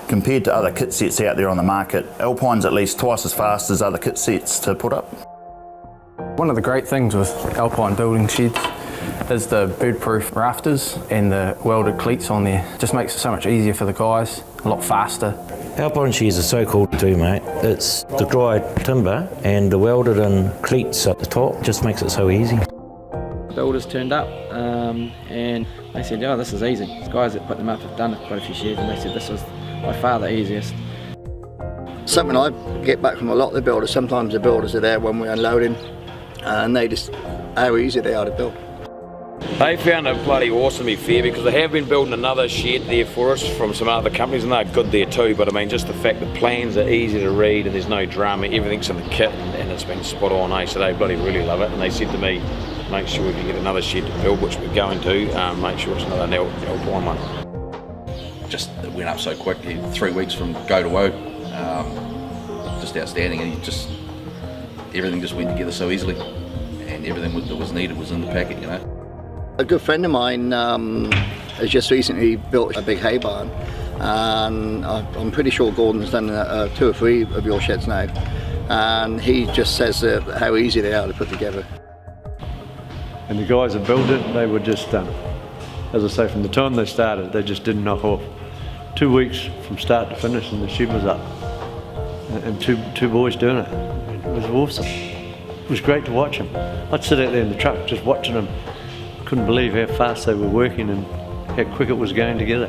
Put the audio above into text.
Compared to other kit sets out there on the market, Alpine's at least twice as fast as other kit sets to put up. One of the great things with Alpine building sheds is the bird-proof rafters and the welded cleats on there. Just makes it so much easier for the guys, a lot faster. Alpine sheds are so cool too, mate. It's the dry timber and the welded in cleats at the top just makes it so easy. Builders turned up and they said, oh, this is easy. The guys that put them up have done quite a few sheds and they said this was by far the easiest. Something I get back from a lot of the builders, sometimes the builders are there when we're unloading and they just, how easy they are to build. They found it bloody awesome, to be fair, because they have been building another shed there for us from some other companies and they're good there too, but I mean just the fact the plans are easy to read and there's no drama, everything's in the kit and it's been spot on, so they bloody really love it. And they said to me, make sure if you get another shed to build, which we're going to, make sure it's another Alpine one. Just it went up so quickly, 3 weeks from go to woe, just outstanding, and everything just went together so easily, and everything that was needed was in the packet, you know. A good friend of mine has just recently built a big hay barn, and I'm pretty sure Gordon's done 2 or 3 of your sheds now, and he just says how easy they are to put together. And the guys that built it, they were just, as I say, from the time they started, they just didn't knock off. 2 weeks from start to finish and the shed was up. And two boys doing it. It was awesome. It was great to watch them. I'd sit out there in the truck just watching them. Couldn't believe how fast they were working and how quick it was going together.